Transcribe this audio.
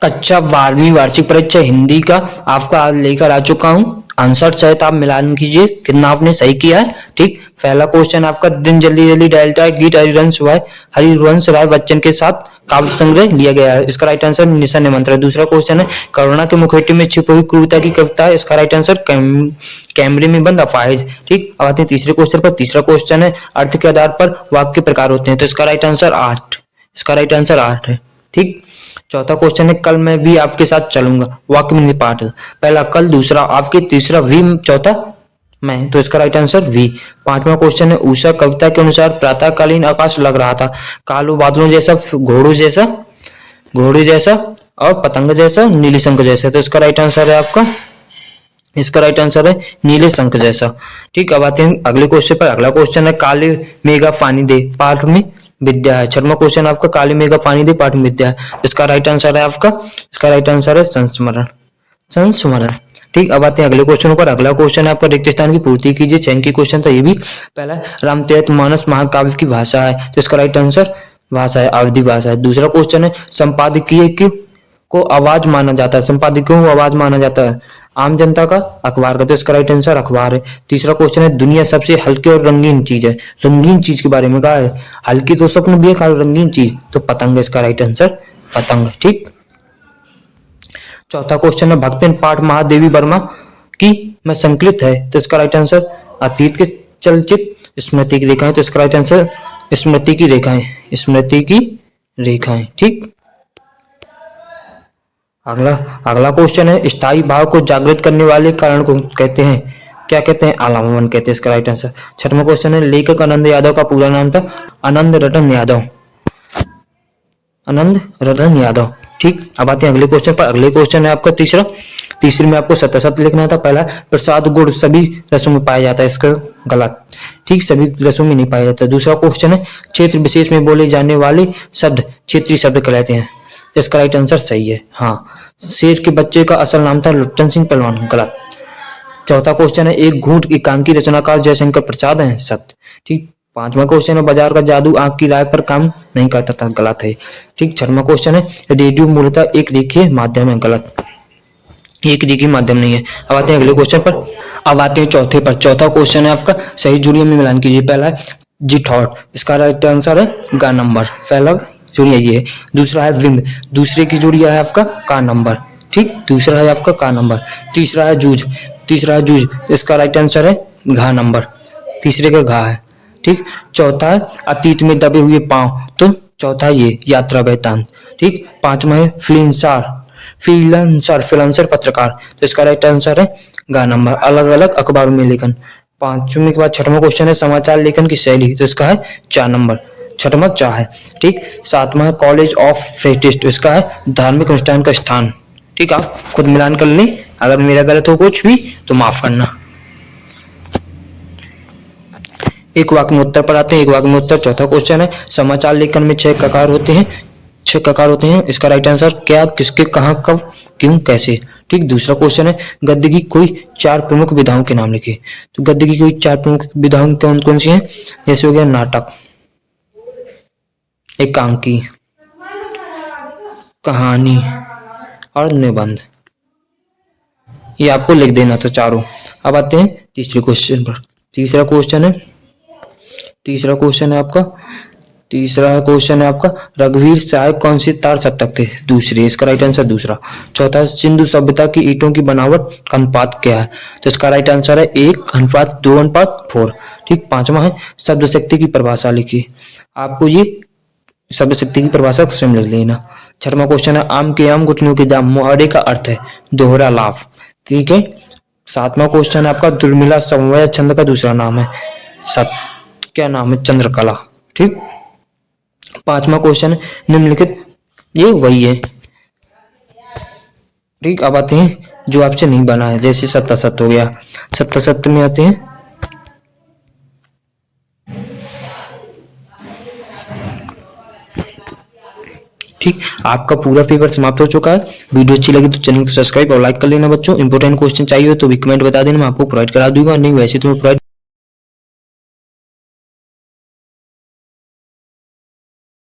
कक्षा 12वीं वार्षिक परीक्षा हिंदी का आपका आज लेकर आ चुका हूँ। आंसर सहित आप मिलान कीजिए कितना आपने सही किया है। ठीक, पहला क्वेश्चन आपका दिन जल्दी जल्दी डैलता है गीत हरिवंश राय बच्चन के साथ काव्य संग्रह लिया गया है। इसका राइट आंसर निशा निमंत्रण। दूसरा क्वेश्चन है करुणा के मुखौटे में छिपी हुई क्रूरता की कविता है। इसका राइट आंसर कैमरे में बंद अफाइज। ठीक, अब आते हैं तीसरे क्वेश्चन पर। तीसरा क्वेश्चन है अर्थ के आधार पर वाक्य के प्रकार होते हैं। तो इसका राइट आंसर 8। इसका राइट आंसर 8 है। ठीक, चौथा क्वेश्चन है कल मैं भी आपके साथ चलूंगा। वाक्य में पाठ पहला कल, दूसरा आपके, तीसरा वी, चौथा मैं। तो इसका राइट आंसर वी। पांचवा क्वेश्चन है उषा कविता के अनुसार प्रातःकालीन आकाश लग रहा था कालो बादलों जैसा, घोड़े जैसा और पतंग जैसा, नीली शंख जैसा। तो इसका राइट आंसर है आपका, इसका राइट आंसर है नीले शंख जैसा। ठीक, अब आते हैं अगले क्वेश्चन पर। अगला क्वेश्चन है काले मेघा पानी दे पाठ में विद्या है। छठवां क्वेश्चन आपका काली मेघा पानी दे पाठ में विद्या है। इसका राइट आंसर है आपका, इसका राइट आंसर है संस्मरण। ठीक, अब आते हैं अगले क्वेश्चन पर। अगला क्वेश्चन है आपका रिक्त स्थान की पूर्ति कीजिए। चयन की क्वेश्चन था ये भी। पहला रामचरितमानस महाकाव्य की भाषा है। तो इसका राइट आंसर भाषा है अवधी भाषा है। दूसरा क्वेश्चन है संपादकीय को आवाज माना जाता है। संपादकीयों को आवाज माना जाता है आम जनता का, अखबार का। तो इसका राइट आंसर अखबार है। तीसरा क्वेश्चन है दुनिया सबसे हल्की और रंगीन चीज है। रंगीन चीज के बारे में कहा है, हल्की तो स्वप्न भी है, रंगीन चीज तो पतंग है। इसका राइट आंसर पतंग। ठीक, चौथा क्वेश्चन है भक्तिन पाठ महादेवी वर्मा की में संकलित है। तो इसका राइट आंसर अतीत के चलचित्र स्मृति की रेखाएं। तो इसका राइट आंसर स्मृति की रेखाएं, स्मृति की रेखाएं। ठीक, अगला क्वेश्चन है स्थायी भाव को जागृत करने वाले कारण को कहते हैं, क्या कहते हैं, आलामन कहते हैं। इसका राइट आंसर। छठवां क्वेश्चन है लेखक आनंद यादव का पूरा नाम था आनंद रतन यादव, आनंद रतन यादव। ठीक, अब आते हैं अगले क्वेश्चन पर। अगले क्वेश्चन है आपका तीसरे में आपको सत्य लिखना था। पहला प्रसाद गुण सभी रसों में पाया जाता है। इसका गलत। ठीक, सभी रसों में नहीं पाया जाता। दूसरा क्वेश्चन है क्षेत्र विशेष में बोले जाने वाले शब्द क्षेत्रीय शब्द कहलाते हैं। तो इसका राइट आंसर सही है, हाँ। शेर के बच्चे का असल नाम था लुट्टन सिंह पहलवान, गलत। चौथा क्वेश्चन है एक घूंट एकांकी रचनाकार जयशंकर प्रसाद हैं, सत्य। ठीक, पांचवा क्वेश्चन है बाजार का जादू आंख की राय पर काम नहीं करता था, गलत है। ठीक, छठवां क्वेश्चन है रेडियो मूलतः एक रेखीय माध्यम है, गलत, एक रेखीय माध्यम नहीं है। अब आते हैं अगले क्वेश्चन पर। अब आते हैं चौथे पर। चौथा क्वेश्चन है आपका सही जोड़ियों में मिलान कीजिए। पहला है जी थॉट, इसका राइट आंसर है गा नंबर, पहला जोड़िया ये है। दूसरा है विंग, दूसरे की जोड़िया है आपका का नंबर। ठीक, दूसरा है आपका का नंबर। तीसरा है जूझ, इसका राइट आंसर है घा नंबर, तीसरे का घा है। ठीक, चौथा है अतीत में दबे हुए पांव, तो चौथा ये यात्रा वृत्तांत। ठीक, पांचवा है फ्रीलांसर पत्रकार, तो इसका राइट आंसर है गा नंबर, अलग अलग अखबारों में लेखन। पांचवें के बाद छठवां क्वेश्चन है समाचार लेखन की शैली, तो इसका है 4 नंबर, छठवां 4 है। ठीक, सातवां है कॉलेज ऑफ फेटिस्ट, इसका है धार्मिक अनुष्ठान का स्थान। ठीक, आप खुद मिलान कर लें, अगर मेरा गलत हो कुछ भी तो माफ करना। एक वाक्य में उत्तर पर आते हैं। एक वाक्य में उत्तर। चौथा क्वेश्चन है समाचार लेखन में 6 ककार होते हैं, इसका राइट आंसर क्या, किसके, कहां, कब, क्यों, कैसे। ठीक, दूसरा क्वेश्चन है गद्य की कोई 4 प्रमुख विधाओं के नाम लिखिए। तो गद्य की कोई 4 प्रमुख विधाओं कौन कौन सी हैं, जैसे हो गया नाटक, एकांकी, कहानी और निबंध, ये आपको लिख देना तो चारों। अब आते हैं तीसरे क्वेश्चन पर। तीसरा क्वेश्चन है आपका रघुवीर सहाय कौन से तार सप्तक थे, दूसरे, इसका राइट आंसर दूसरा। चौथा सिंधु सभ्यता की ईंटों की बनावट का अनुपात क्या है, तो इसका राइट आंसर है 1:2:4। ठीक, पांचवा है शब्द शक्ति की परिभाषा लिखिए। आपको ये शब्द शक्ति की परिभाषा स्वयं लिख लेना। छठवां क्वेश्चन है आम के आम गुठलियों के दाम, मुहावरे का अर्थ है दोहरा लाभ। ठीक है, सातवां क्वेश्चन है आपका दुर्मिला समवाय छंद का दूसरा नाम है क्या नाम है, चंद्रकला। ठीक, पांचवा क्वेश्चन है निम्नलिखित, ये वही है। ठीक, अब आते हैं जो आपसे नहीं बना है, जैसे सत्ता सत्य हो गया। सत्ता सत्य में आते हैं ठीक, आपका पूरा पेपर समाप्त हो चुका है। वीडियो अच्छी लगी तो चैनल को सब्सक्राइब और लाइक कर लेना बच्चों। इंपोर्टेंट क्वेश्चन चाहिए तो भी कमेंट बता देना, मैं आपको प्रोवाइड करा दूंगा, नहीं वैसे तो मैं प्रोवाइड